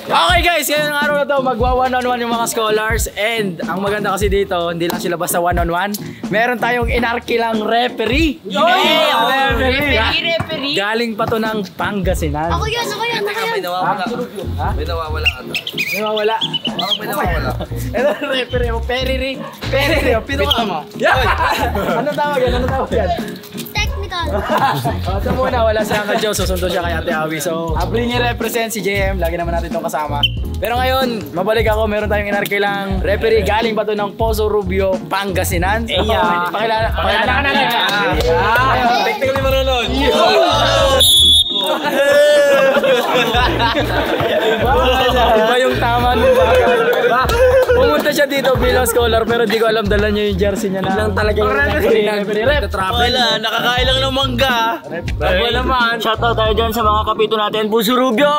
Okay guys, ngayong araw na to magwa one-on-one yung mga scholars. And ang maganda kasi dito, hindi lang sila basta one-on-one. Meron tayong inarkilang referee. Referee. Galing pa to ng Pangasinan. Ako yun. May nawawala. May nawawala ata. May nawawala. May nawawala. Ito referee mo, Periri. Pino ka mo. Ano tawag yan? Technical. Ito muna, wala sa Uncle Joe. Susundo siya kay Ate Awi. So, abli niya represent si JM. Lagi naman natin itong kasama. Pero ngayon, mabalik ako. Meron tayong inarkilang referee. Galing pa to ng Poso Rubio, Pangasinan. Pakilala ka natin. Technically marunong. Iba yung tama ng bagay. Pumunta siya dito bilang scholar pero di ko alam dala niya yung jersey niya na. Lang talaga yung Wala, nakakain lang ng mangga. Bravo naman. Shoutout tayo dyan sa mga kapito natin, Poso Rubio!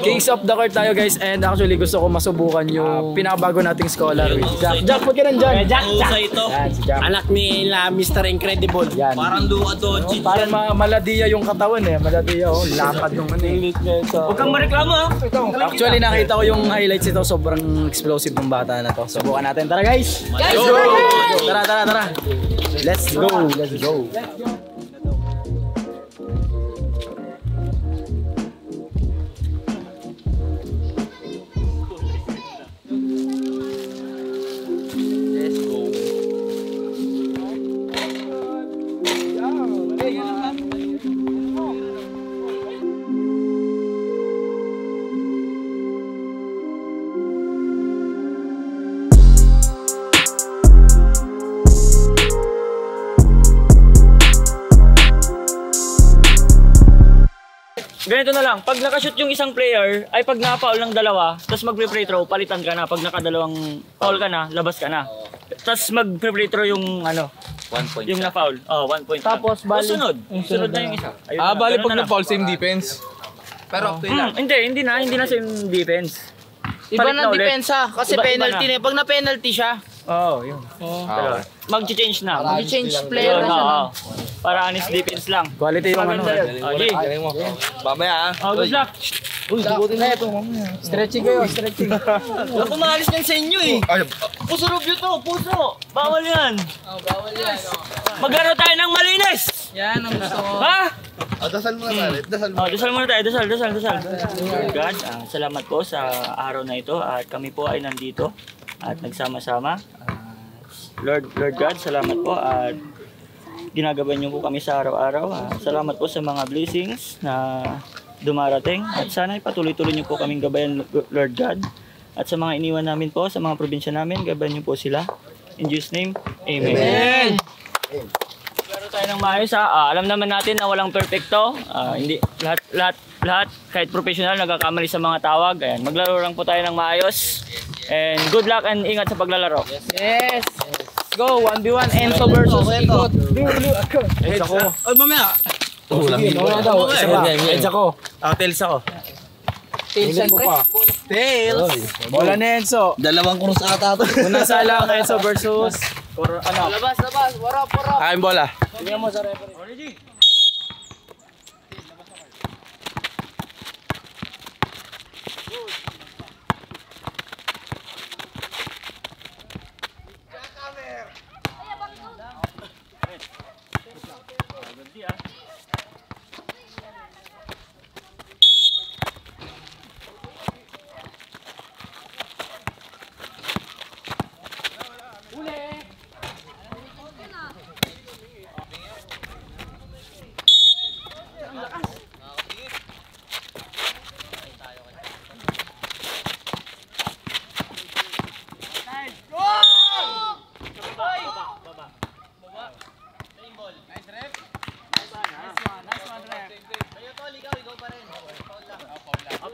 Kings of the court tayo guys, and actually gusto ko masubukan yung pinakabago nating scholar. Jack, put ka nandyan. Jack! ito. Yan, si Jack. Anak ni Mr. Incredible. Yan. Parang duwa doon. Parang maladiya yung katawan eh. Maladiya oh. Lapad nung ano eh. Huwag kang mareklamo ha! Actually nakita ko yung highlights ito. Sobrang explosive ng bata na to. Subukan natin. Tara guys! Guys, Tara! Let's go! Ganito na lang, pag nakashoot yung isang player, ay pag na-foul ng dalawa, tapos mag-free throw, palitan ka na. Pag nakadalawang foul ka na, labas ka na. Tapos mag-free throw yung ano, 1 point. yung na-foul. Oh, 1 point. Tapos, bali. Sunod na yung isa. Ayun na, Bali ganun pag na lang. na-foul, same defense. Pero okay lang. Hindi na same defense. Iba Palit na ng ulit. depensa kasi Iba penalty na. Pag na-penalty siya, Oh, yun. Mag-change na. mag-change player na siya. Oo. Para honest defense lang. Quality yung ano. Oh, G. Galing mo. Mamaya Oh, good luck. Stretching kayo, stretching. Wala pumalis yan sa inyo eh. Puso Rubio to, puso. Bawal yan. Bawal yan. Maglaro tayo ng malinis. Yan ang gusto ko. Ha? dasal mo na tayo. Dasal mo. Oh, dasal muna tayo, dasal. Lord God, salamat po sa araw na ito at kami po ay nandito at nagsama-sama. Lord God, salamat po at ginagabayan niyo po kami sa araw-araw. Salamat po sa mga blessings na dumarating at sana ipatuloy-tuloy niyo po kaming gabayan, Lord God. At sa mga iniwan namin po, sa mga probinsya namin, gabayan niyo po sila. In Jesus' name, Amen. Pero tayo ng maayos ha. Alam naman natin na walang perfecto. Hindi lahat kahit professional nagkakamali sa mga tawag. Ayan, maglaro lang po tayo ng maayos. And good luck and ingat sa paglalaro. Yes. Let's go, 1v1 Enzo versus Ikot. Heads ako. Ay, mamaya. Isa pa. Heads ako. Tails ako. Tails and Tails. Bola ni Enzo. Dalawang krus ata to. Unang salang Enzo versus ano? Labas. Warap. Kain bola. Tingnan mo sa referee.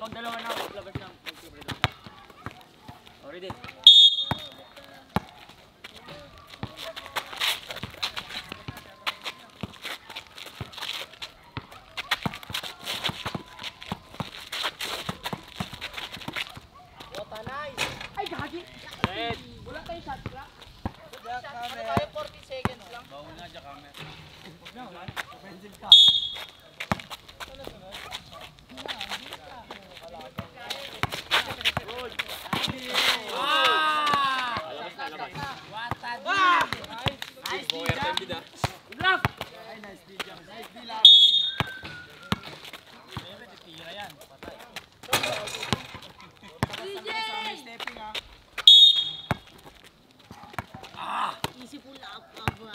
Pag dalawa na ako, labas na. Ready? Ay, gagi. Red. Wala tayong shot clock. Ano tayo, 40 seconds lang. Bawal nga dyan kami. Offensive ka. Easy pull up, aba.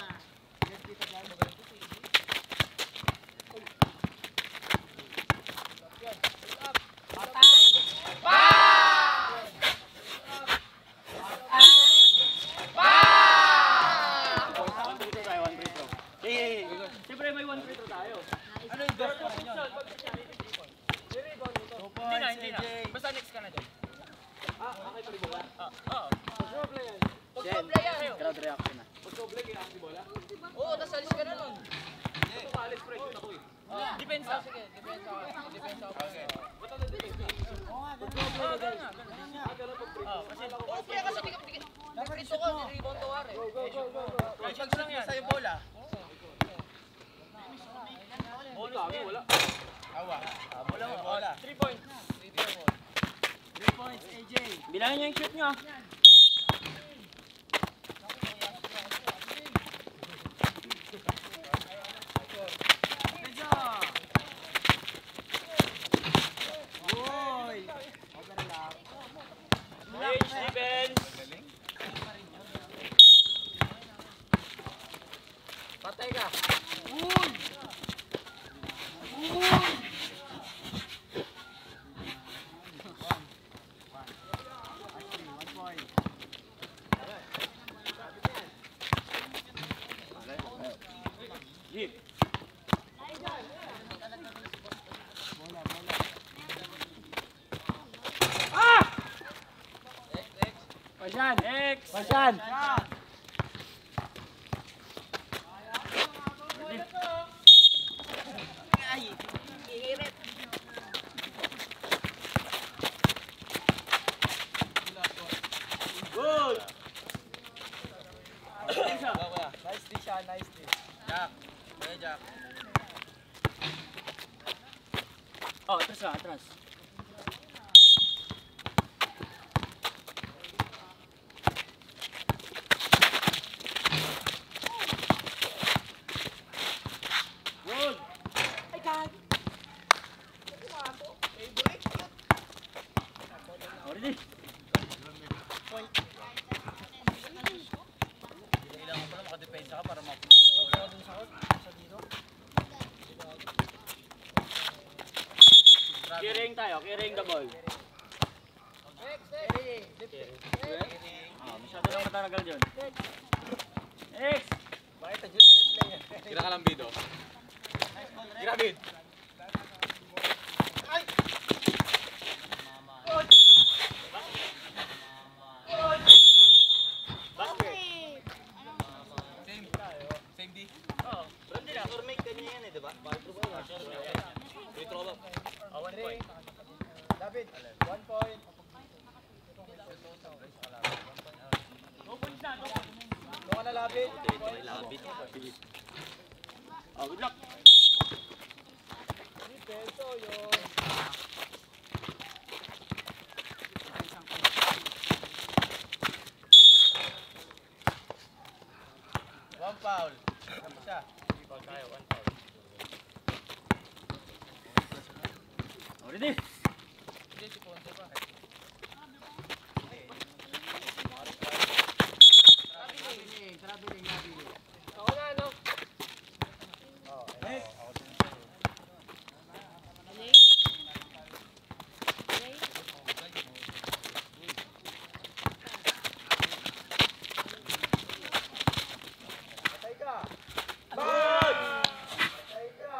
Siyempre may 1 free throw tayo. Hindi na. Basta next ka na dyan. Crowd reaction na. Oo, tas alis ka na nun. Depensa. Sige, depensa ako. Depensa ako. Okay, kasi dito ko, rebound to war eh. Kahit mag lang yan. Sa'yo bola. Bonus din. Wala. Awa. Bola mo. Bola. 3 points. 3 points, AJ. Bilangin niyo yung shoot niyo. Rage defense. Patay ka. Deep. Pasyan! Next. Pasyan! Good. Nice dish ah, nice dish. Jack. Kaya Jack. Oh, atras ka, atras. Good. Already. Kailangan pala makadepensa ka para Kiring tayo, kiring the ball. Ah, masyado lang matanagal dyan. Next. Bakit ang juta replay yan? Kira ka lang bido. Grabid. Okay. Same D. Bro, hindi na. Make kanya yan eh, diba? Free throw ba? 1 point. David, 1 point. Doon ka na labit. Oh, good luck. Peso yun. One foul. Ano siya? Already. Hindi, si Ponce ba? Ako na, no? Patay ka! Patay ka!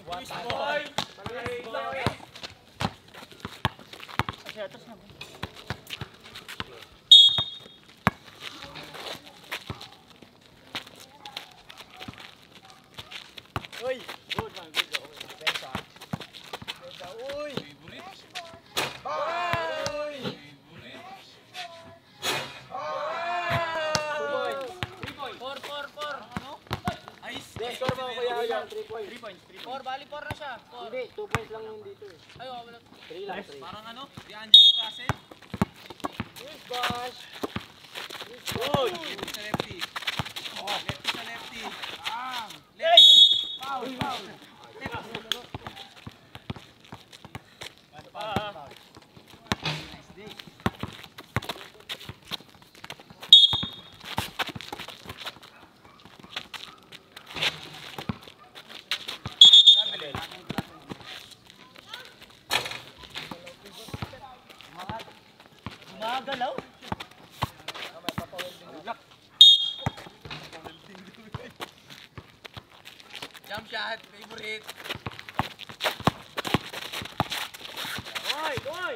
One time. Kasi atras na. Uy! Good man, good go. Depensa. Depensa, uy! Uy! 3 points. 4. Ice. Score mo kuya yan, 3 points. 3 points, 3 points. 4, bali 4 na siya. 4. Hindi, 2 points lang yung dito eh. Ay, wala. 3 lang, 3. Parang ano? D'Angelo Russell? Chris Bosh! Good! Sa lefty. Lefty sa lefty. Left! Gumagalaw. Jump shot, favorite. Hoy, hoy.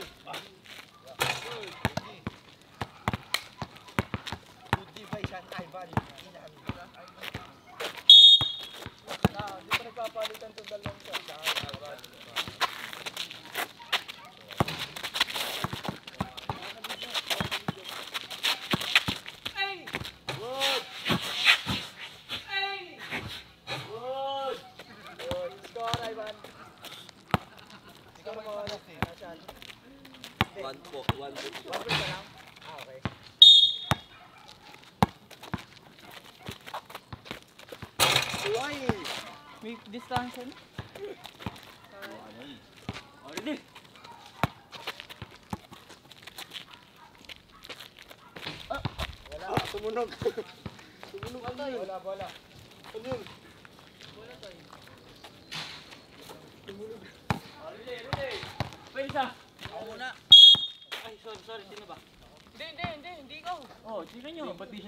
May distansya na. Already. Tumunog. Tumunog ang tayo. Bola, bola. Ano yun? Pwede sa. Ako muna. Ay, sorry. Sino ba? Hindi ikaw. Oh, sino nyo? Ba't di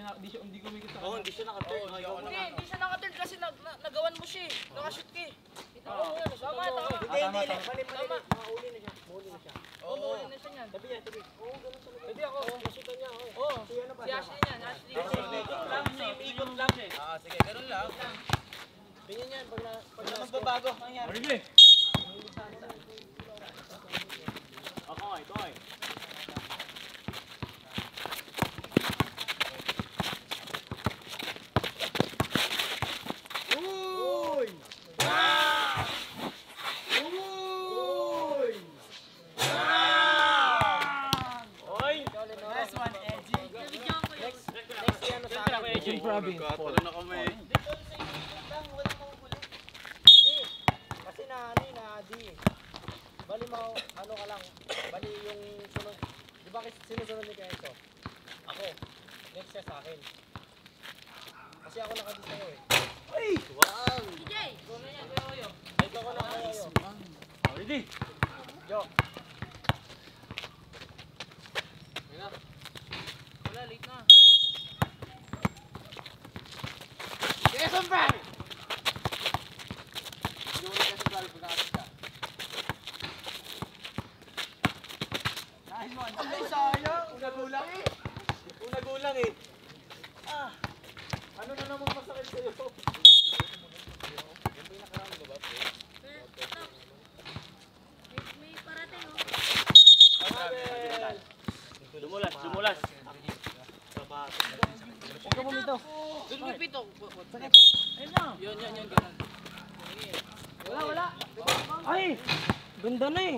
kumikita? Oo, hindi siya nakaturn. Hindi siya nakaturn kasi nagawan mo siya eh. Nakashoot ka eh. Tama. Hindi. Mali. Mahuli na siya. Oo, mahuli na siya niyan. Tabi yan, tabi. Oo, ganun talaga. Tabi ako. Masutan niya. Oo, si Ashley niyan. Ashley. Ikot lang. Sige, ganun lang. Ganyan yan. Pag na magbabago. Already. Okay. Nagkatalan na kami. Kasi na-adi. Bali mo, ano ka lang. Bali yung sunod. Di ba sinusunod ni Kenzo? Ako. Next siya sa akin. Kasi ako nakadis sa'yo eh. DJ! Ikaw na yan, Kuya Oyo. Ikaw ko na kayo. Already. Yo. Wala, late na. Quezon Valley! Hindi mo na Quezon Valley pagkakasip ka. Nice one. Ay, sayang. Una gulang eh. Ano na naman masakit sa'yo? May parating oh. Dumulas. Huwag ka bumito. Doon may pito. Ayun na. Yun, ganun. Wala. Ay! Ganda na eh.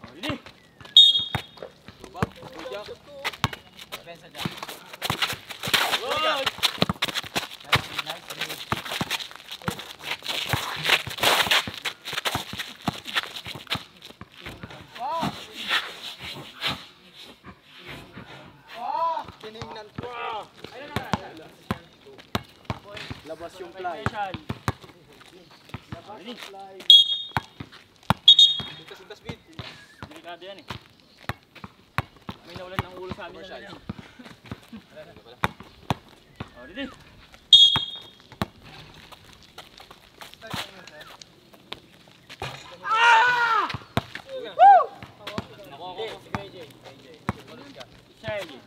Already. Good. Tinignan ko. Labas yung fly. Special. Already. Sintas speed. Delikado yan eh. May nawalan ng ulo sa amin na yan. Already. Charlie.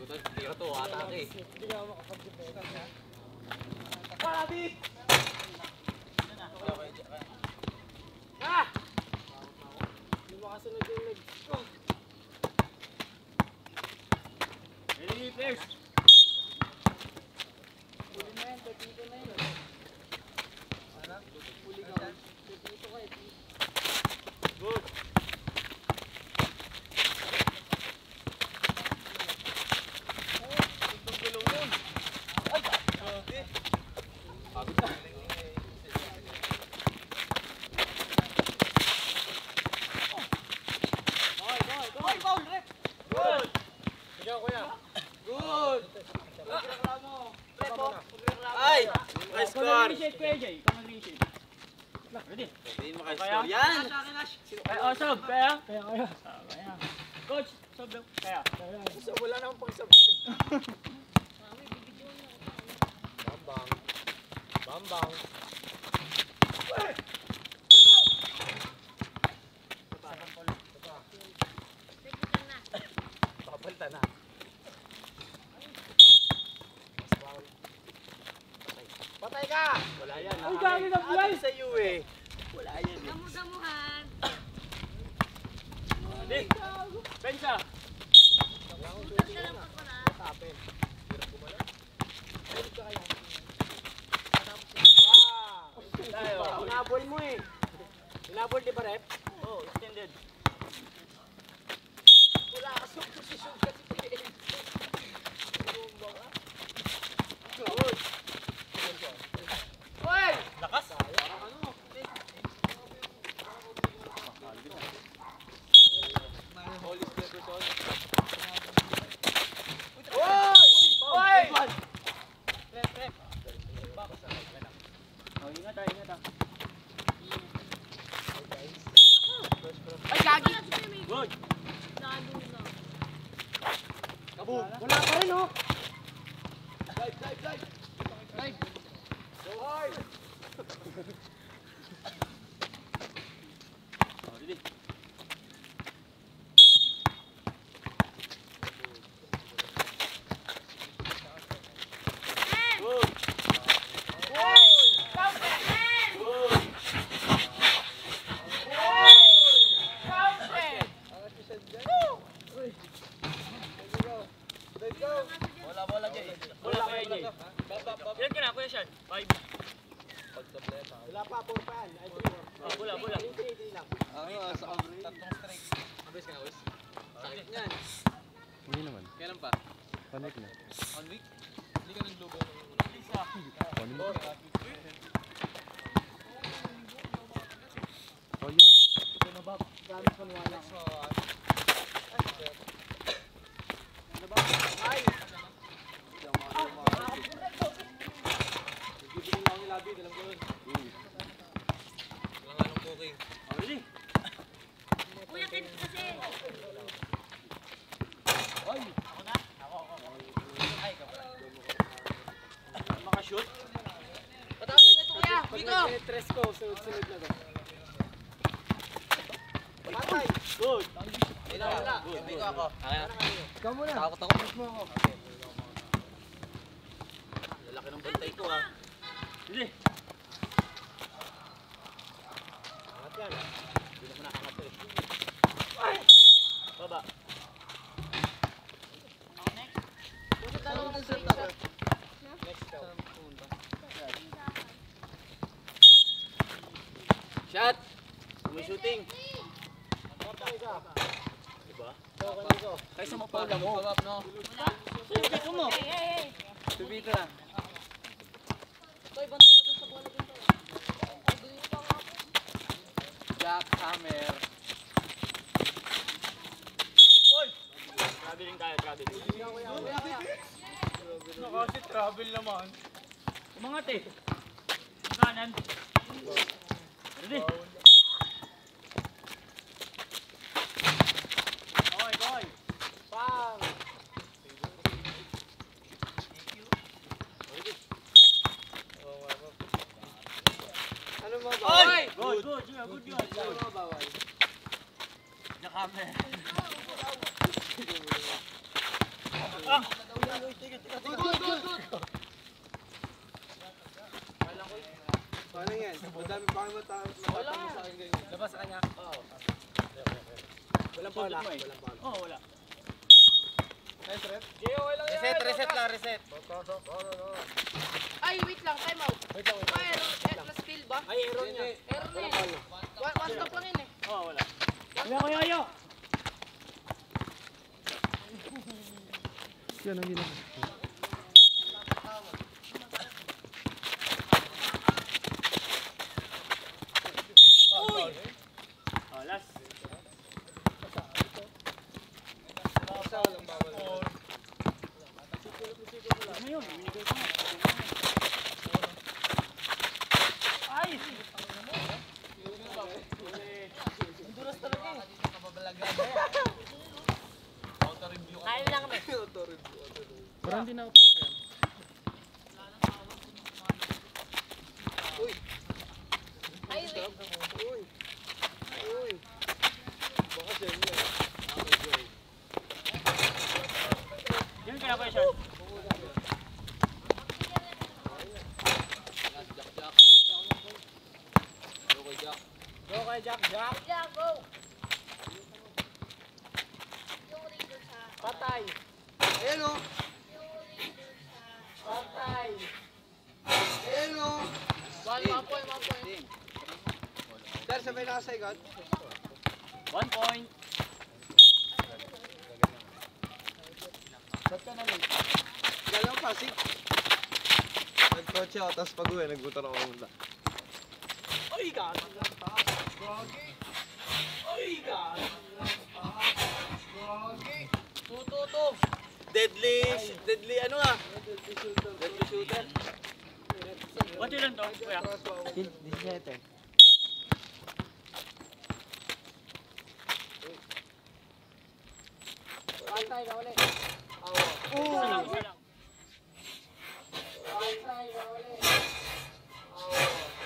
Hindi ko to atake. Ready, players. Good. mag-initiate ko, AJ. Ikaw mag-initiate. Ready? Hindi mo kayo yan. Kaya, oh, sob. Kaya? Kaya. Coach, sob daw. Kaya. Wala na akong pang-sub. Bambang. Bambang. Papalta na. Patay ka! Wala yan. Ang dami ng fly sa iyo eh. Wala yan eh. Damu-damuhan. Ready? Pensa. Tapin. Inabol mo eh. Inabol di ba rep? Oh, extended. Wala ka sa posisyon kasi. Hoy! Lakas. Hoy! Oh, ingat ah, ingat ah. Ay, gagi. Good. Wala pa rin oh. Oh, ready? Bola pa, AJ. Ilan ka na, Kuya Sean? 5. Wala pa, 4 pa yan. Ay, Oh, bola. lang. Sa kamay. Tatlong strike. Abis ka na, Wes? Sakit niyan. Hindi naman. Kailan pa? Panik na. 1 week? Hindi ka naglubo ng Oh, yun. Walang anong cooking. Oh, ready? Kuya, Ken kasi. Makashoot. Patapos na ito, kuya. Dito. Tres ko, sunod-sunod na to. Patay! Good. Wala. Hindi ko ako. Ikaw muna. Takot ako. Mo ako. Lalaki ng bantay ko ah. Ready? Angat yan. Hindi naman nakakat eh. Baba. Next go. Shot! May shooting. Patay ka. Diba? Go, kanito. Kaysa mapaula mo. Babap no? Sino gusto mo? Tubito na. Toy, bantay ka dun sa bola dito. Ay, dito nga. Jackhammer. Traveling tayo, traveling. Kasi travel naman. Umangat eh. Kanan. Ready? Okay. Pang! Ano mo ba? Ay! Good. Good yun. Ano mo bawal? Jackhammer. Paano yan? Madami pa kayo matatama sa akin ganyan. Labas sa kanya. Oo. Walang pala. Mo eh. Walang pala. Oh, wala. Nice rep. Reset lang, reset. Ay, wait lang. Time out. Wait lang. Ay, plus fill ba? Ay, error niya. Error na eh. One stop lang yun eh. Oh, wala. Ayo. Yan ang ginawa. Oh, last. Isa walang bawal. Ano yun? Binigay ko na. kay Jack. Jack. Yeah, go! Yung Raider sa... Patay. Ayan o. Patay. Ayan o. One point. Dahil sabay nakasaygod. 1 point. Ba't ka na late? Galang pasig. Nagkotse ako, tapos pag-uwi, nagbutan ako muna. Ay, gano'n. Tututo. Deadly ano ah. Deadly shooter. What yun lang to, kuya? 17. Patay ka ulit. Isa lang, isa lang. Patay ka ulit.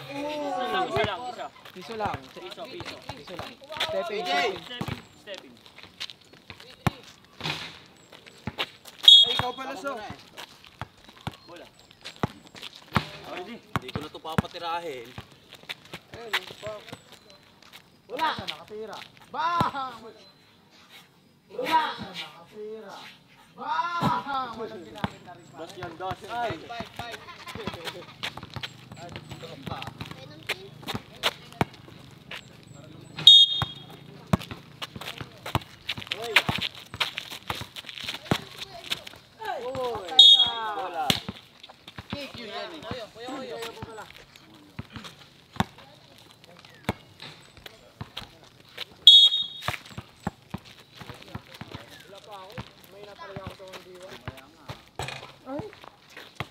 Isa lang, isa lang, isa. Piso lang. Piso, piso. Piso lang. Stepping. Stepping. Ay, ikaw pala so. Bola. Ready? Hindi ko na ito papatirahin. Wala. Nakatira. Bang! Wala. Nakatira. Bang! Walang ginamit na rin. Dos yun, dos. Ay. Patay ka. Bola.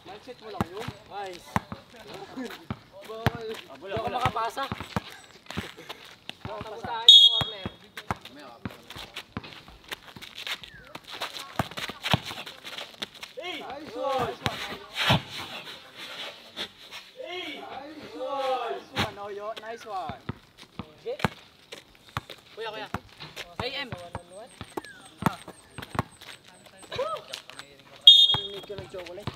Mindset mo lang yun. Nice. Bola, Hindi ako bola. makapasa. Tapos tayo sa corner. Nice one. Nice one. Kuya. AM. Need ka ng chocolate.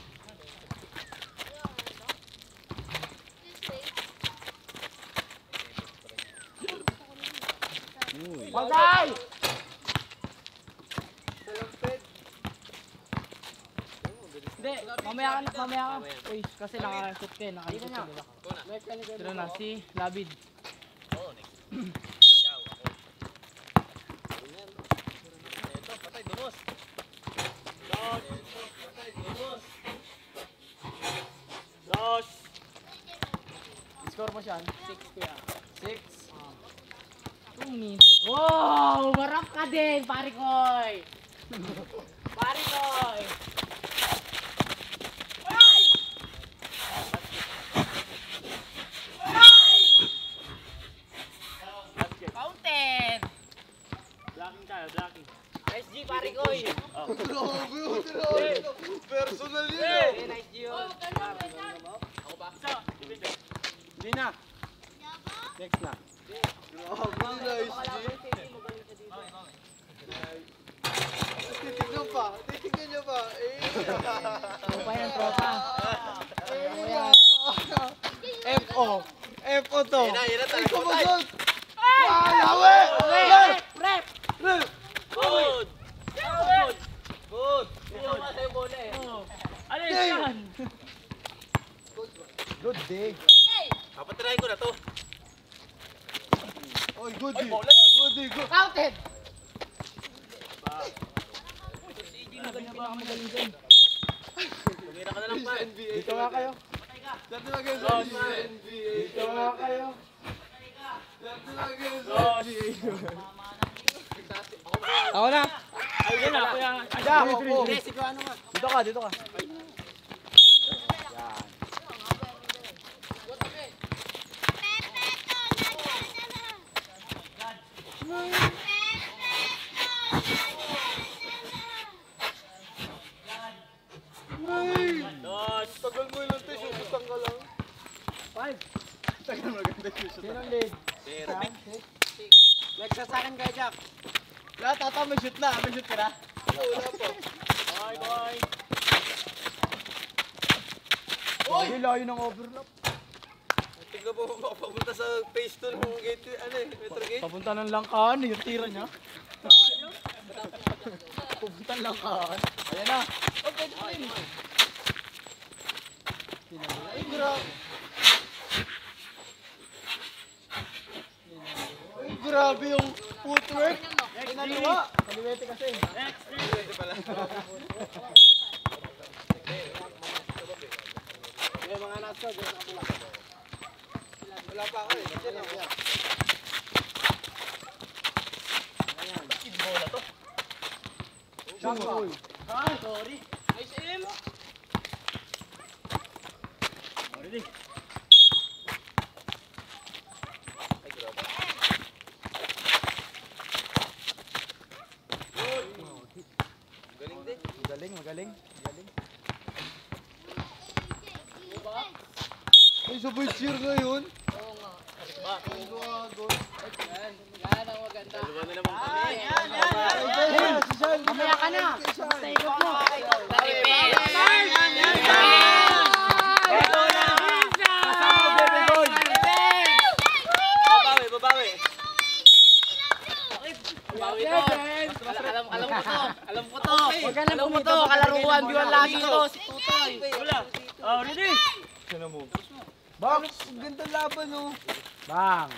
Patay! Hindi, mamaya ka. Uy, kasi nakakasot ka eh. Nakakasot ka nila. Tira na, si Labid. Patay, dumos. Dos. Score mo siya. 6 kuya. 6. 2 minutes. Wow! Marap ka din, pare koy! Pare koy! Fountain! Blocking tayo, blocking. Nice G, pare koy! Personal yun. Nice G Oh, yun. Isa. Defender. Hindi na. Next na. Nice G. Titignan pa. Titignan niya pa. Tropa yan, tropa. FO. FO to. Yan na Ay, talaga. kumagot. Ay, yawe. Rep! Good. Good. Ano yan? Good day. Papatirahin ko na to. Oy, good day. Good day, good. Fountain! Tumira ka na lang pa. NBA. Dito nga kayo. Dati lagi sa NBA. Dito nga kayo. Dati lagi sa NBA. Ako na. Ayun na, kuya. Jack. Hindi, si ano nga. Dito ka, dito ka. Dos. Tagal mo ilang tayo, butang ka lang. 5. Tagal maganda yung shoot. Sinong lead? Next sa akin kay Jack. Lahat tata, may shoot na. May shoot ka na. Wala pa. Boy. Hindi layo ng overlap. Hindi ka pa makapapunta sa phase 2 ng gate, ano eh, Metro Gate. Papunta ng Langkaan, yung tira niya. Papunta ng Langkaan. Ayan na. Okay, fine. Ay, grabe. Ay, grabe yung footwork. Inaliwa. Kaliwete kasi. Pwede pala. May mga nasa, doon sa kabila. Wala pa ako eh. Diyan lang. Magaling. Ay, sabay cheer ngayon. Mamaya ka na. Basta ikot mo. Babawi. Alam ko to. Huwag ka na pumito. Kalaruan. Di wala lagi to. Si Tutoy. Ready? Box, ganda laban oh. Bang!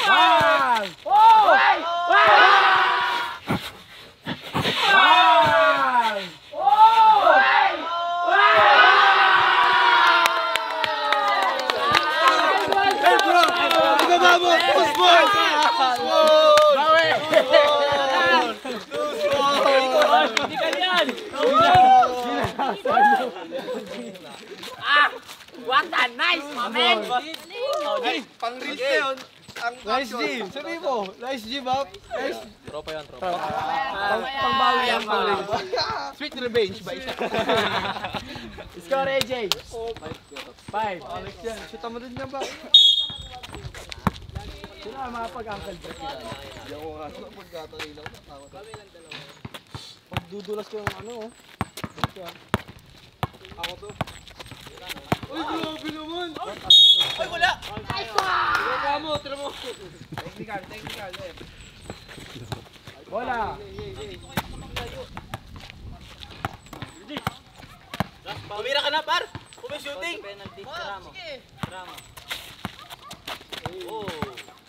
Bang! Oh! Bang! Hey bro! Ibaba mo! Push ball! Hindi ka yan! What a nice moment! Pang-reels na yun. Nice G! Sabi mo, nice G, Bob. Nice. Pangbawi yan, pare. Sweet revenge ba isa? Score, AJ. 5. Alex yan. Shoot mo din yan ba? Sino ang mapag-uncle break nila? Hindi ako nga. Ano pagkatayin ako? Pagdudulas ko yung ano, oh. Ako to. Uy, grabe naman! Ay, wala! Nice one! Tira mo! Technical. Bola! Pumira ka na, par! Kung may shooting! Penalty,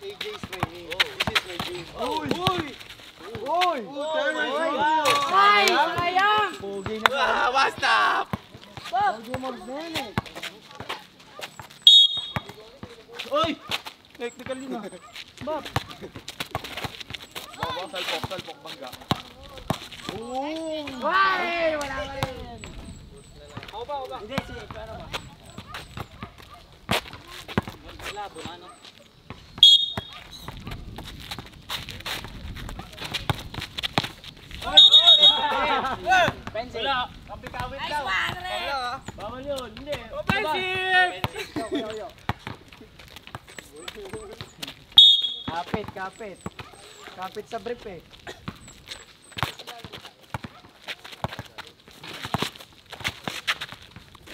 AJ's my name. This is my game. Uy! Uy! Ay, sayang! Pogi na pa. Basta! Pogi mag-ben eh. Uy! Technical yun ah. Bak! Salpok bangga. Ay, wala ka rin. Ako ba? Hindi, sige, pero ba? Labo na, no? Benzi. Wala, kapit-kawit Nice daw. one, Ren! Bawal yun, hindi. Kapit sa brief eh.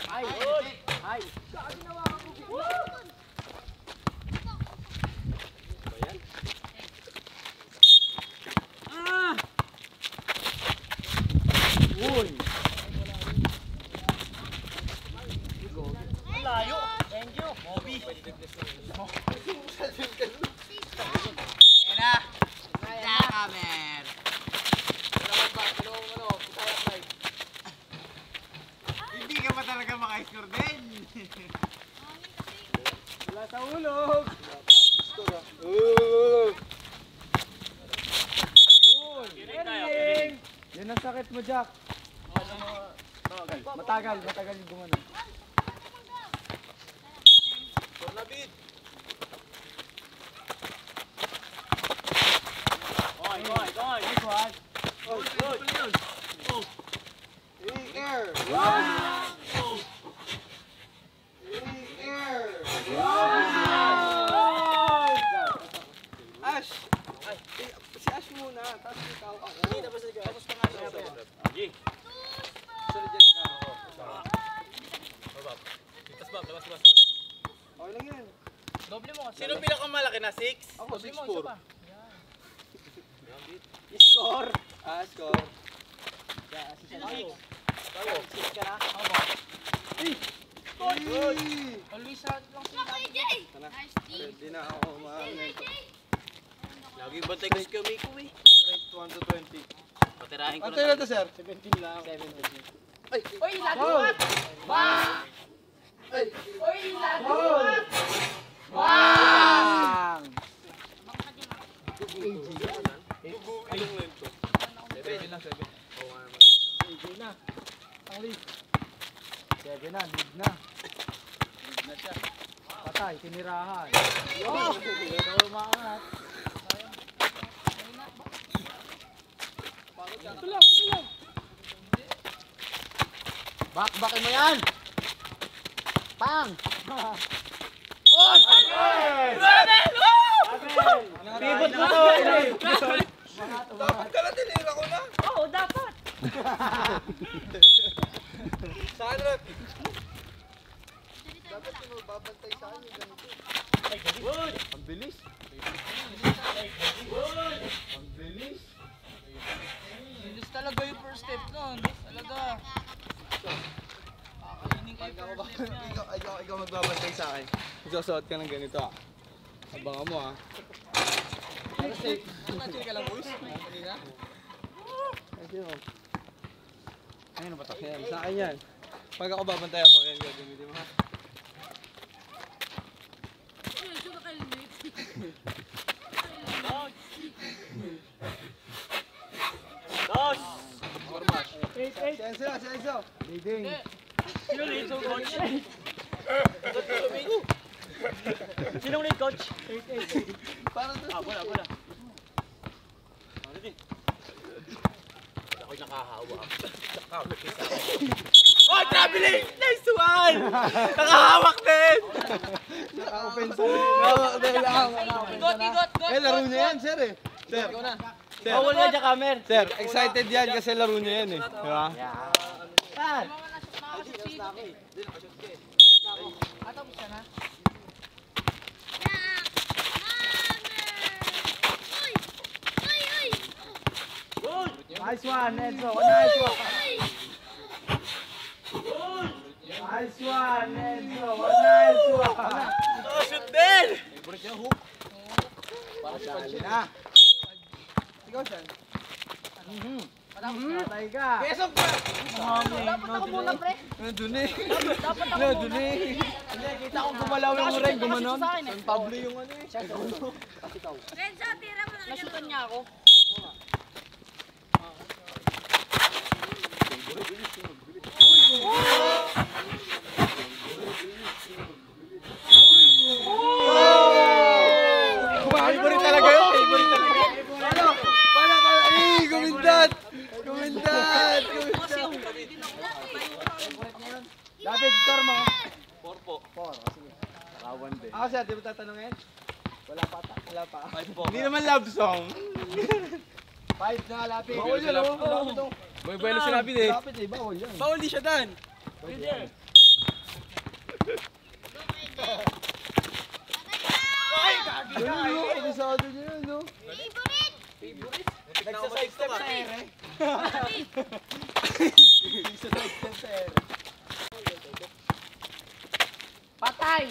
Ay! Uy! Layo. Thank you, Bobby. Hindi ka pa talaga maka-score din. Wala sa ulog! Yan ang sakit mo, Jack. Matagal yung gumano. Air! Ash! Si Ash muna, tapos ikaw ako. Hindi, tapos ikaw. Tapos pangalan ko. Agi. Sunod dyan ikaw ako. Okay lang yan. Doble mo kasi. Sino pinakamalaki na? 6? Ako, Doble mo, isa 6-4. pa. Score. Score. Always shot lang sila. Hindi na ako maamento. Laging bantay ko si Kumiko eh. Straight 1 to 20. Patirahin ko Ano na to, sir? 17 lang. 17. Uy, lagot! Bang! Uy, lagot! Bang! Seven na, lead na. Lead na siya. Patay, tinirahan. Ito umaangat. Ito lang. Back-backin mo yan! Pang! Pivot mo to! Dapat ka na tinira ko na. Oo, dapat! Saan, rep? Dapat yung magbabantay sa akin yung ganito. Ang bilis. Ang bilis. Bilis talaga yung first step nun. Talaga. Kakainin kayo first step niya. Ikaw magbabantay sa akin. Isusuot ka ng ganito ah. Abangan mo ah. Pero safe. Nag-chill ka lang, boys. Kanina. Ayun ba ito? Yan, sa akin yan. Pag ako babantayan mo, yan gagamitin mo ha. Dos! Silencio. Leading. Sino lead, coach? Sinong lead, coach? Parang to. Bola. Ako'y nakahawa. Oh, traveling! Nice one! Nakahawak din! Naka-offense. Hawak dahil lang. Igot! Laro niya yan, sir eh. Sir. Sir. Bawal na dyan, Kamer. Sir, excited yan kasi laro niya yan eh. Di ba? Atapos ka na? Nice one, Enzo. Nice one. Nice one, Enzo. Nice one. Oh, shoot din! Dali na. Ikaw siya. Patay ka. Kesok ka! Dapat ako muna, pre. Nandun eh. Dapat ako Nandun muna. eh. Hindi, kita ko gumalaw yung rin. Gumanon. Sa akin eh. San Pablo yung ano eh. Nasutan niya ako. Favorite talaga yun. Favorite talaga. Paano? Ay, gumindat. David, score mo. 4 po. 4. Sige. Nakawan din. Ako siya, di mo tatanungin? Wala pa. Wala pa. 5 po. Hindi naman love song. 5 na lapit. Bawal yan, oh. May bueno sinabi din. Lapit eh, bawal yan. Bawal di siya dan. Ganun yun, kabisado niya yun, no? Nagsa-side step sa ere. Patay!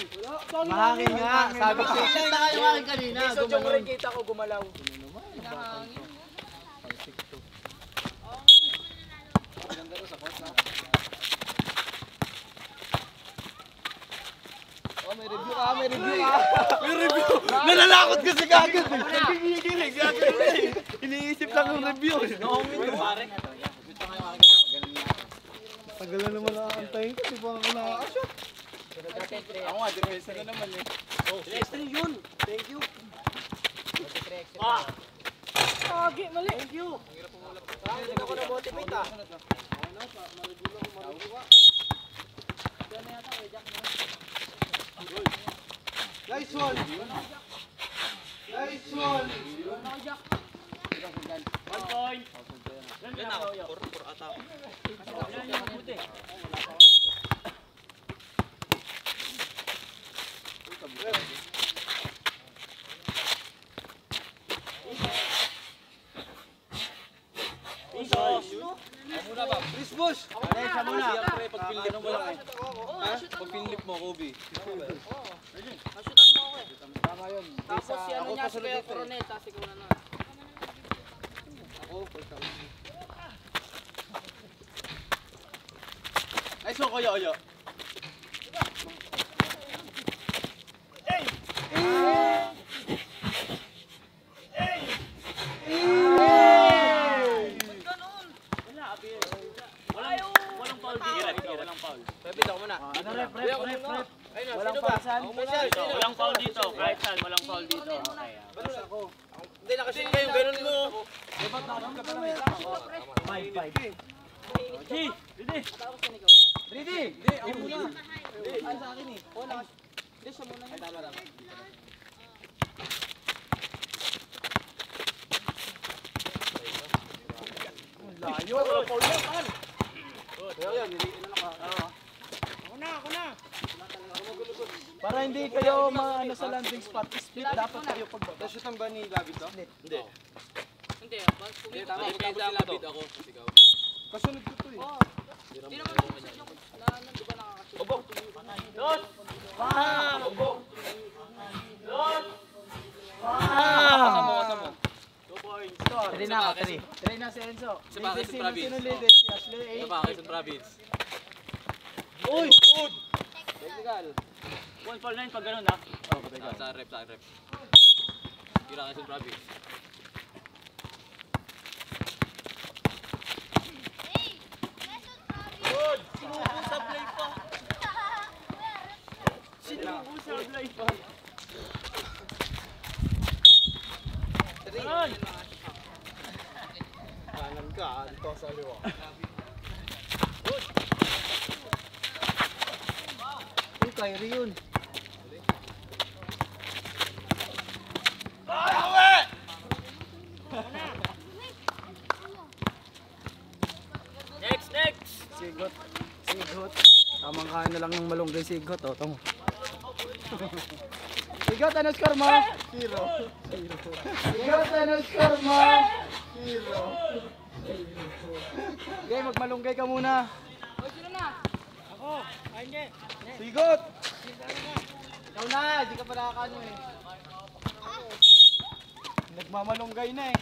Mahangin nga. Sabi ko siya. Kita kayo akin kanina. Isot yung rin kita ko gumalaw. Oh, may review ka. May review. Nalalakot kasi kagad eh. Nagigilig. Iniisip lang yung review. Tagal na naman nakakantayin ko. Di ba ako nakakashoot? Ako nga, defensa na naman eh. Extra yun. Thank you. Kagi, mali. Thank you. Hindi ako na-motivate ah. Nice one. Nice one. 1 point. Yan ako. 4 ata ako. Siya muna. Siyempre, pag pinlip mo lang eh. Ha? Pag pinlip mo, Kobe. Nasutan mo ako eh. Tama yun. Tapos si ano ako niya, si pasunod Kuya dito eh. Coronel, tapos ikaw na na. Ako, first time. Ay, so, Oyo. Walang foul dito. Walang foul. Pepit ako muna. Ano rep? Ayun, Walang sino ba? pasan. Ako muna. Walang foul dito. Kahit saan, walang foul dito. Balas ako. Hindi, nakasin kayo. Ganun mo. 5-5. G! Didi! Tapos yan ikaw na. Ready? Hindi, ako muna. Ay, sa akin eh. Oo, hindi siya muna. Ay, tama. Layo. Para hindi kayo maano sa landing spot, split dapat kayo pagbaba. Nashoot ba ni David to? Hindi, Hindi, tama. Pagkabot si David ako. Kasunod ko to eh. Hindi naman sumusod yung di ba nakakashoot? Kasama. 3 na ako, 3 na si Enzo. Sa bakit si Travis? Sino leader? Si Ashley, Ito ba? Quezon Province. Uy! Technical. One foul na yun pag ganun ha. Sa rep. Kira Quezon Province. Kanan ka, dito sa liwa. Uy, Kyrie yun. Next! Sigot. Tamang kain na lang ng malunggay sigot, oh. Tama. Sigot, ano score mo? 0. Sigot, ano score mo? 0. Okay, magmalunggay ka muna. Oy, sino na? Sigot! Ikaw na, di ka pa nakakano eh. Nagmamalunggay na eh.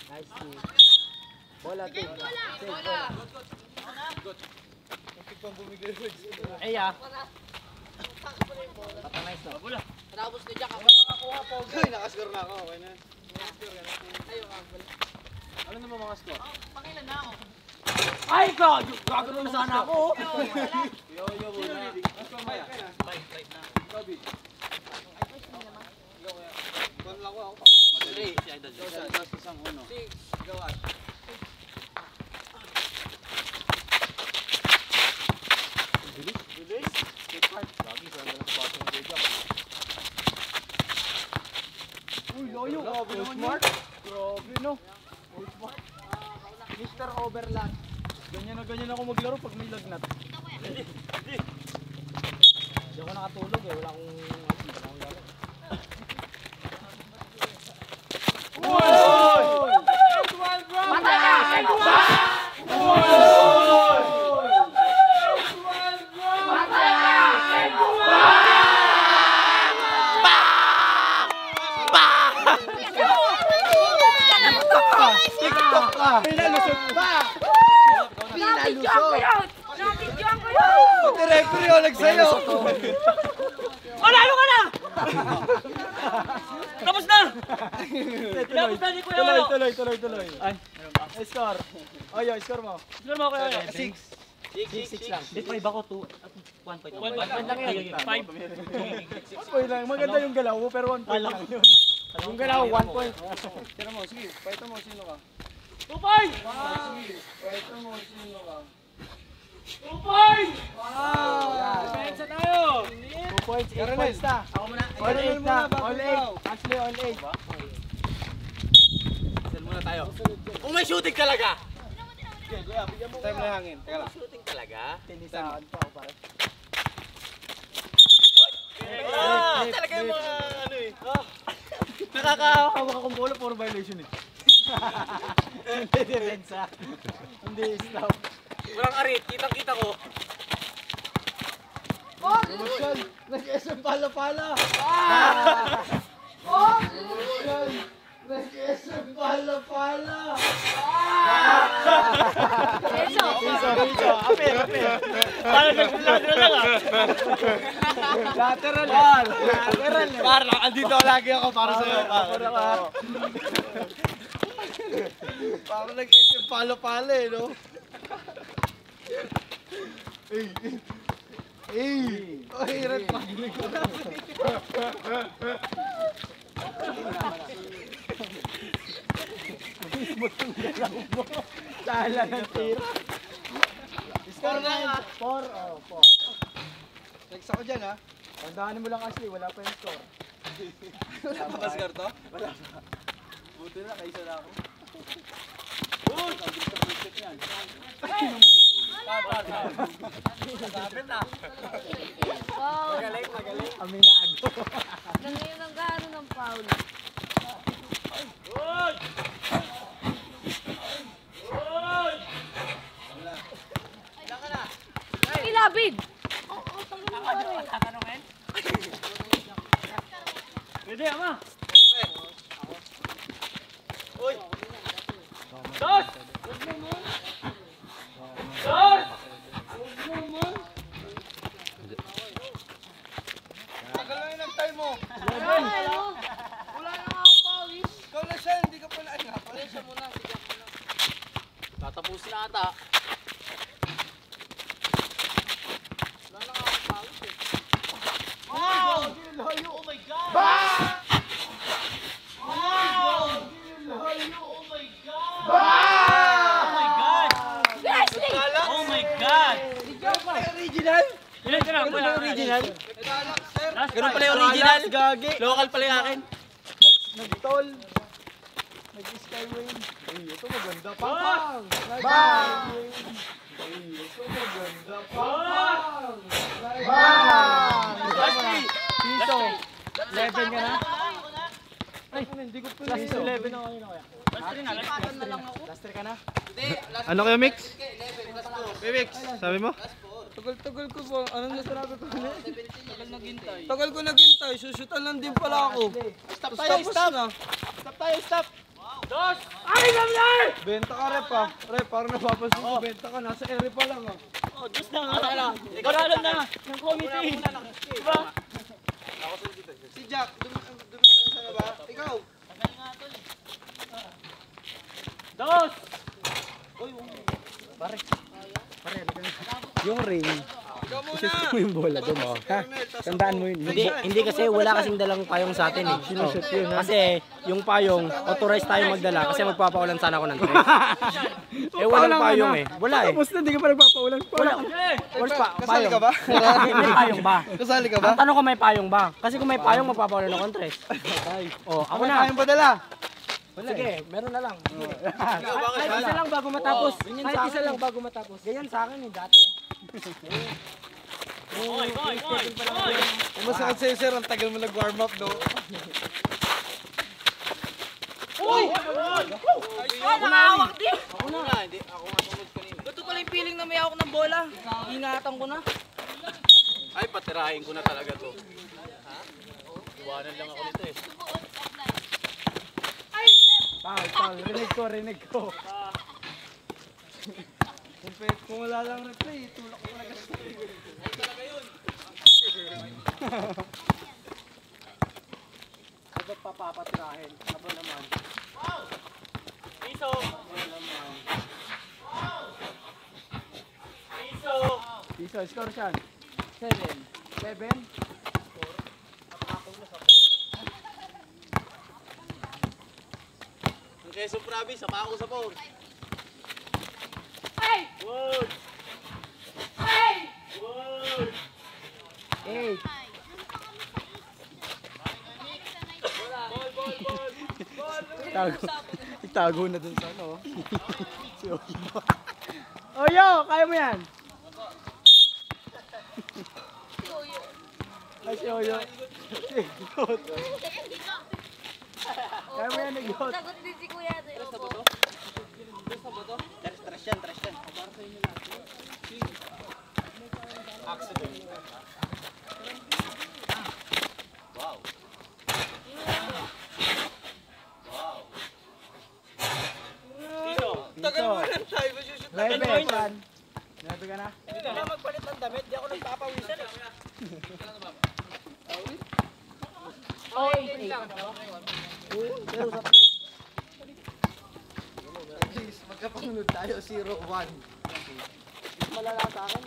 Nice team. Bola team. Ay ah. Patangay no. Bola. Tapos ni Jack ako. Ay, nakascore na ako. Okay na. Ano naman mga score? Pangilan na ako. Ay, gagano na sana ako. Yo, muna. Ang score maya? 5 na. Kobe. Kon lang ako. Madali. Si Idol. Dos, isang uno. 6. Gawan. Bilis? Lagi sa mga pasok ng Jack. Uy, loyo. Smart. Grabe no. Mr. Overland. Ganyan na ganyan ako maglaro pag may lagnat. Hindi ako nakatulog eh. Wala akong laro. TikTok ka! Pinalusot pa! Pinalusot! Pati referee o nagsayo! Manalo ka na! Tapos na! Tapos na ni Kuya Olo! Tuloy. Ay, score. Oyo, score mo. Score mo Kuya Olo. 6 lang. Di 5 ako, 1 point. 1 lang yun. 5. Point lang. Maganda yung galaw mo, pero 1 point lang yun. Yung galaw, 1 point. Tira mo, sige. Paito mo, sino ka? 2 point! Sige. Paito mo, sino ka? 2 point! Wow! Pensa tayo! 2 points, 8 points na. Ako muna. All 8 na. All 8. Actually, all 8. Sell muna tayo. Kung may shooting talaga! Okay, kuya, bigyan mo time na hangin. Teka lang. Shooting talaga? Tinisahan pa ako pare. Talaga yung mga ano eh. Nakakahawak akong bola, puro violation eh. Hindi depensa. Hindi stop. Walang arit, kitang-kita ko. Emotion! Nag-SM pala-pala! Emotion! Nag-SM pala-pala! Piso! Apir! Parang nag-lateral lang ah. Lateral! Lateral! Parang andito lagi ako para sa'yo. Parang nag-isip palo-palo eh, no? Ay, red flag. Dala ng tira. Score na nga. 4. Next ako dyan, ha? Tandaan mo lang, Ashley, wala pa yung score. Wala pa ba score to? Wala pa. Buti na, kaisa na ako. Magaling. Aminado. Ganyan ang gano ng foul. Ilabid! Pwede, ama. Tagal na yung time mo. Wala na nga akong pawis. Ikaw na siya, hindi ka pala nga. Siya muna, siya muna. Tatapusin na ata. Wala na nga akong pawis eh. Leslie! Oh my God! Original? Ilan ka na? Original? Ganun pala yung original. Local pala yung akin. Nag-tol. Nag-skyway. Ay, ito maganda. Pang! Bang! Ay, ito maganda. Pang! Bang! Piso. 11 ka na? Ay, hindi ko pala. Piso. 11 na kayo na kaya. Last 3 ka na? Ano kayo, Mix? Mix, sabi mo? Tagal-tagal ko po. Anong nasabi ko na? Tagal ko naghintay, susutan lang din pala ako. Stop tayo, stop! Stop tayo, stop! Benta ka, Rep, ah. Rep, parang napapansin ko. Benta ka, nasa ere pa lang, ah. Oh, Diyos na nga. Ikaw na alam na. Ng committee. Diba? Si Jack, dumi pa yun sa ba? Ikaw? Dos! Yung ring, Ikaw muna! isusot mo yung bola doon, oh. Ha? Tandaan mo yun. Hindi kasi wala kasing dalang payong sa atin eh. Sinusot yun, ha? Kasi yung payong, authorized tayo magdala kasi magpapaulan sana ako ng tres. Eh walang payong eh. Wala eh. Tapos na, hindi ka pa nagpapaulan. Wala. Wala pa. Kasali ka ba? May payong ba? Kasali ka ba? Ang tanong ko may payong ba? Kasi kung may payong, magpapaulan ako ng tres. Oh, ako na. Kayang padala? Sige, meron na lang. Kahit isa lang bago matapos. Kahit isa lang bago matapos. Ganyan sa akin eh, dati. Oy! Masakit sa'yo, sir. Ang tagal mo nag-warm up, no? Nakahawak din! Ako na. Ito pala yung feeling na may hawak ng bola. Ingatan ko na. Ay, patirahin ko na talaga to. Iwanan lang ako nito eh. Paul, rinig ko. Kung wala lang replay, tulak ko talaga sa ay talaga yun. Dapat papapatirahin. Aba naman. Piso! Piso! Piso, score siya. 7. Ang Quezon Province, sama ako sa power. Ay! Wood! Ay! Wood! 8. Itago na dun sa ano. Si Oyo. Oyo, kaya mo yan. Ay, si Oyo. Kaya mo yan, nag-yot. Sagot din si Kuya. Tagal mo lang tayo. Rebe, fan. Grabe ka na. Hindi na magpalit ng damit. Di ako nagpapawisan eh. Please, magkapangunod tayo, 0-1. Malala sa akin.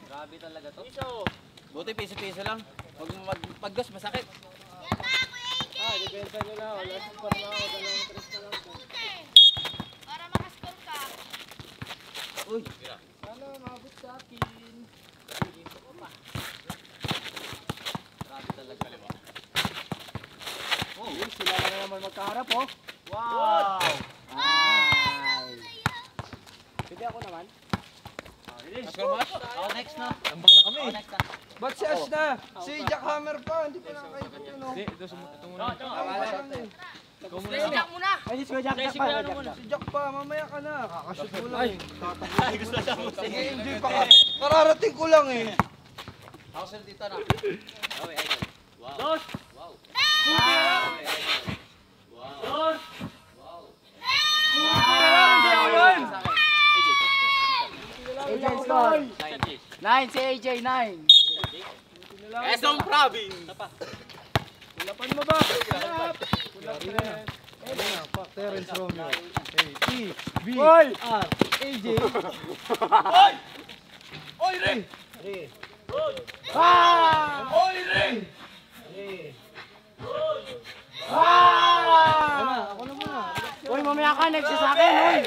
Grabe talaga to. Buti piso-piso lang. Pag-gas masakit. Depensa nyo na. Wala super na ako. 2-3 na lang po. Para makascore ka. Sana mabot sa akin. Grabe talaga. Sila na naman magkaharap oh. Wow! Ay. Pwede ako naman. Ako next na. Tambak na kami. Ako next na. Ba't si Ash na? Si Jack Hammer pa. Hindi pa nakakaikot yun. Hindi, ito muna. Jack muna. Ay, si Kuya Jack pa. Si Jack pa, mamaya ka na. Kakashoot mo lang eh. Sige, enjoy pa ka. Kararating ko lang eh. Ako sila dito na. Okay, idol. Wow. Dos! Wow. AJ score. 9 si AJ, 9. Quezon Province. Lapan mo ba? Terence Romeo. A, T, B, Hoy! R, AJ. Oy, Ray! Ako na muna. Uy, mamaya ka, next sa akin, uy.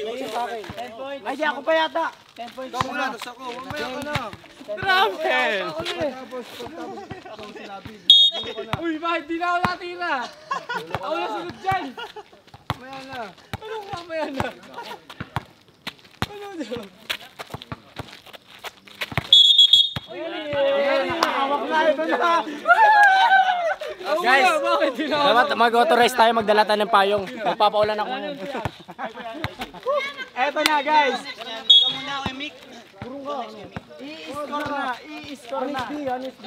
Next sa akin. 10 points. Ay, di ako pa yata. 10 points. Ikaw muna, tapos ako. Mamaya ka na. Grabe! Ako na eh. Tapos, ako sinabi. Dito ka na. Uy, bakit di na ako natira? Ako na sunod dyan. Mamaya na. Anong mamaya na? Nakakawak na ito na. Guys, bakit di na ako? Dapat mag-authorize tayo, magdala tayo ng payong. Magpapaulan ako. Eto na, guys. Ikaw muna ako, Mick. I-score na. I-score na. Honest B.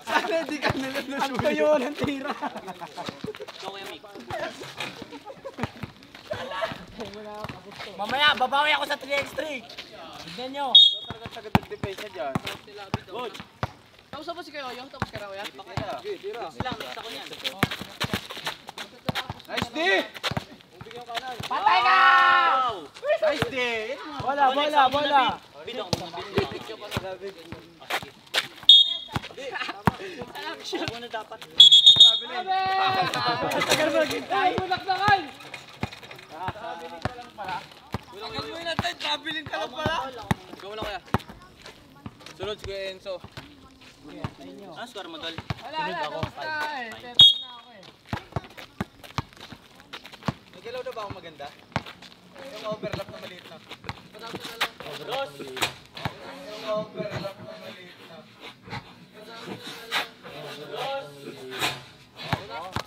Sana hindi ka nila Ang tuyo ng tira. Ikaw, Kuya Mick. Mamaya, babawi ako sa 3x3. Tignan nyo. depensa dyan. Tapos mo si Kuya Oyo? Tapos ka na Kuya? Sila, next ako niyan. Nice D! Patay ka! Nice D! Bola, bola, bola. Bid ako muna, bid ako. Action! Ako na dapat. Tagal mo, Ay, bulakdakan! Tagal mo yun natin, kabilin ka lang pala. Ikaw lang, Kuya. Sunod si Kuya Enzo. Ano score mo, Tol? Wala, tapos na eh. 13 na ako eh. May galaw na ba akong maganda? Yung overlap na maliit na. Dos! Yung overlap na maliit na.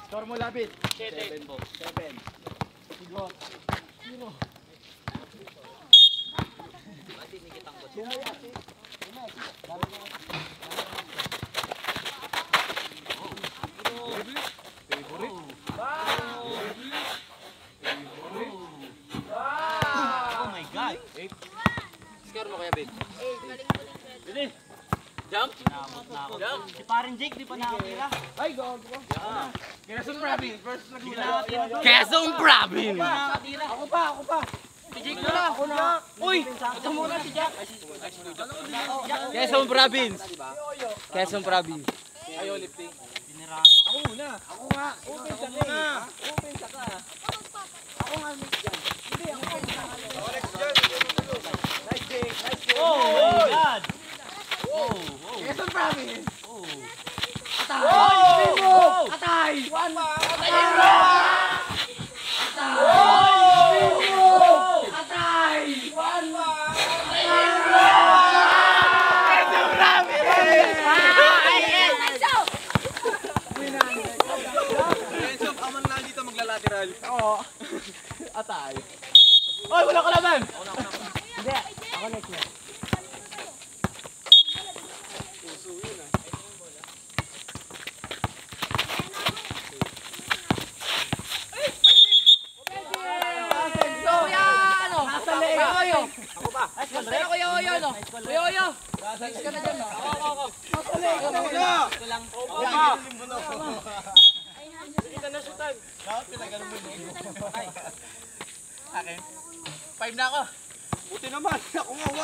Score mo labit. 7 po. 7. Oh my God! Score mo, Kuya Big. Bilis! Jump! Jump! Si parin Jake, di pa nakatira. Ay, go. Quezon Province, first na Quezon Province! Ako pa. Si Jake muna. Ako na. Uy! Ito muna si Jack. Quezon Province! Quezon Province. Ayaw lifting. Ako muna. Ako nga. Open sa ka. Open sa ka. Ako nga miss dyan. Hindi, ako pa. Next dyan. Nice day. Nice day. Oh my God! Quezon Province. Oh! Atay! Atay! One! Enzo, aman lang dito maglalateral. Atay. Oy, wala ka laban! Hindi, ako next na. Kuya, ano? Kuya Oyo. Ako ba? Kuya Oyo, no? Kuya Oyo. Next ka na dyan, no? Ako. Five na ako. Buti naman, ako nga 1.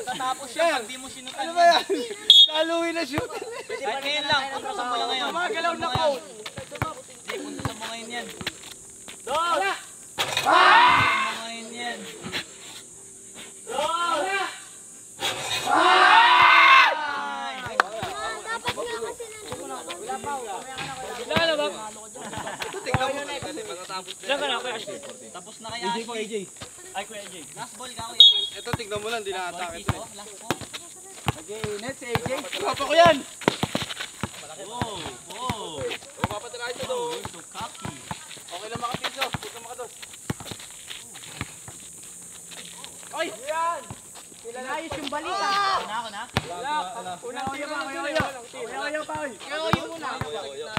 Tatapos siya pag di mo sinutan. Ano ba yan? Naluwi na shoot. Kahit ngayon lang, puntasan mo lang ngayon. Magalaw na ko. Hindi, puntasan mo ngayon yan. Puntasan mo ngayon yan. Tapos na kaya AJ. Ay, Kuya AJ. Last ball ka, Kuya. Ito, tignan mo lang, di na-atake ito. Last ball. Net si AJ. Papa ko yan! Oh. Papatira ito doon. So cocky. Okay lang makapiso. Puto makados. Inayos yung balita. Ako na. Unang tira pa, Kuya Oyo. Kuya Oyo muna.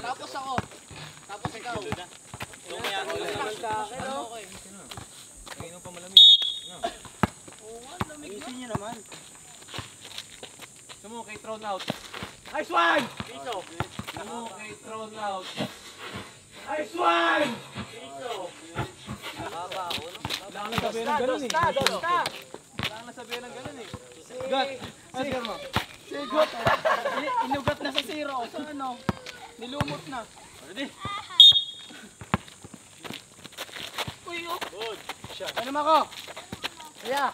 Tapos ako. Tapos ikaw. So, kaya Isin niyo naman. Sumukay thrown out. Nice one! Sumukay thrown out. Nice one! Wala kang nasabihin ng ganun eh. Wala kang nasabihin ng ganun eh. Got! Sige mo. Sigot. Inugat na sa zero. So ano? Nilumot na. Ready? Uy, oh. Good. Shot. Ano mo ako? Kuya.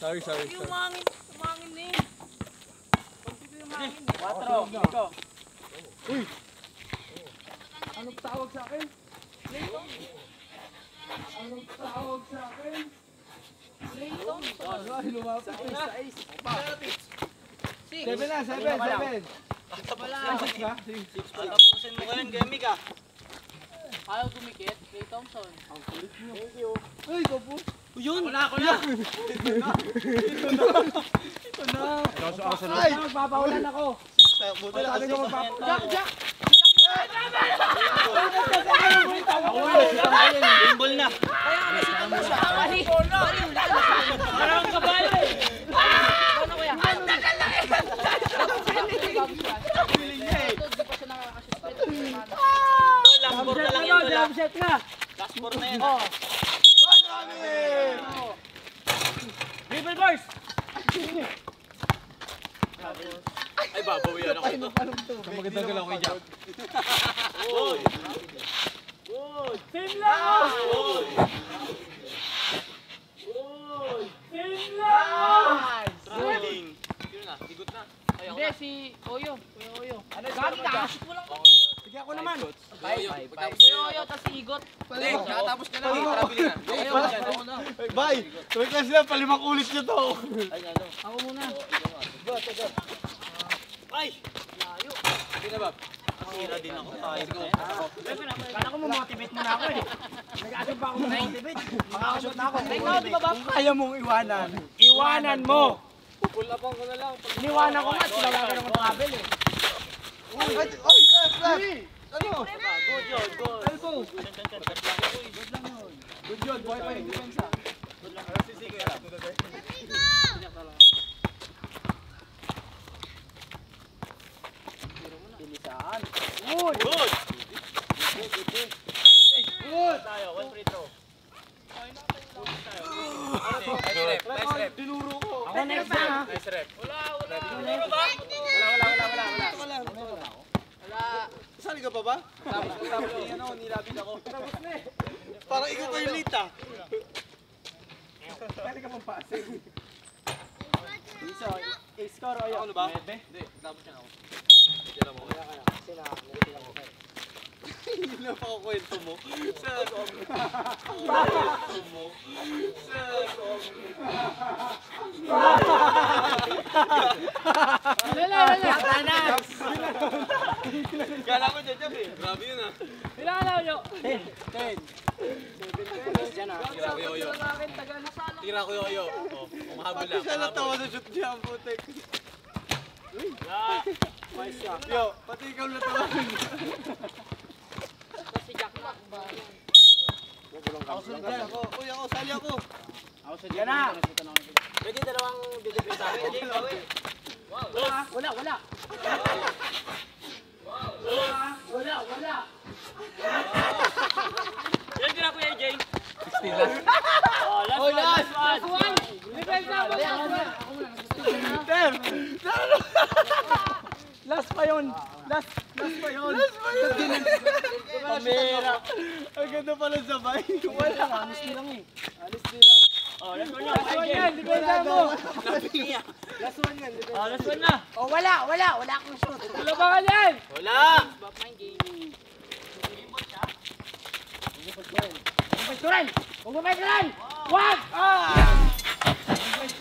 Sorry. Umangin na yun. Quatro. Iko. Anong tawag sa akin? Anong tawag sa akin? Ay, lumapit na. 7 na, 7. tapusin mo ngayon, Gemi ka. Ayaw tumikit. Ray Thompson. Ay, kapo. Wala ko na. Ay, magpapaulan ako. Sabi ko magpapaulan. Jack! Game ball na. Parang kabalo eh. Paano kuya? Ang tagal na eh. Hindi pa siya nakakashoot. Last four na lang yun. Jump shot ka. Last four na yan. Dribble boys. Ay, babawian ako ito. Magandang galaw kay Jack. Team lang. Team lang. Traveling. Yun na, higot na. Hindi, si Oyo. Kuya Oyo. Gagi, kakashoot mo lang ko. Sige ako naman. Kuya Oyo, tas si Igot. Tapos ka na. Traveling na. Bye. Tuwag na sila, palimang ulit nyo to. Ako muna. Ay! Layo. Nasira din ako. Kala ko mo-motivate mo na ako eh. Nag-asok pa ako mo-motivate. Makakashoot na ako. Ikaw, di ba ba? Kaya mong iwanan. Iwanan mo. Pupulapan ko na lang. Iniwanan ko nga. Sila ka ng travel eh. Oh, left. Ano? Good yun, good. Elbow. Good yun, boy pa yung depensa. Good! Good! Tayo, one free throw. Dinuro ko. Ako next na ha. Nice rep. Sali ka pa ba? Tapos nilapit ako. Parang ikaw pa yung late ah. Sali ka pang pasin. Score o yun. Ano ba? Hindi, tapos yan ako. Hindi na pa ako kwento mo. Sa Kala ko dyan eh. Grabe yun ah. Ilan na nyo? 10. Tira ko yoyo. Tira ko yoyo. Oh, umahabol lang. Siya natawa sa shoot niya ang putek. Yo, pati ikaw natawa. Ako sunod dyan. Uy, ako, sali ako. Yan na. Pwede dalawang bibigay sa akin. Wala. Ilan tira Kuya AJ? 16 lang. Last one. Defense na mo. Last pa yun. Last pa yun. Pamera. Ang ganda pala sabay. Wala. Honestly lang eh. Oh, last one na. Last one yan. Defense mo. Last one yan. Oh, last one na. Oh, wala akong shoot. Wala ba ka yan? Wala! Turan! Huwag turan! Wag!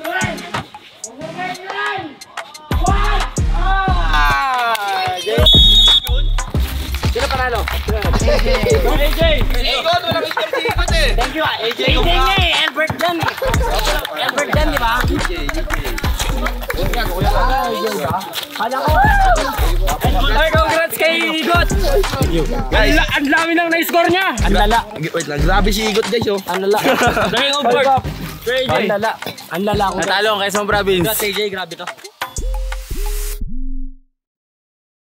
Turan! Huwag turan! Wag! Sino panalo? AJ! Ikot, walang ikot eh. Thank you AJ nga eh! Albert Jan eh! Albert Jan, di ba? Ay, congrats kay Igot! Ang dami nang na-score niya! Ang lala. Wait lang, grabe si Igot guys oh. Ang lala. Dahil ang board. Ang lala. Ang lala ako. Natalo ang Quezon Province. Congrats AJ, grabe to.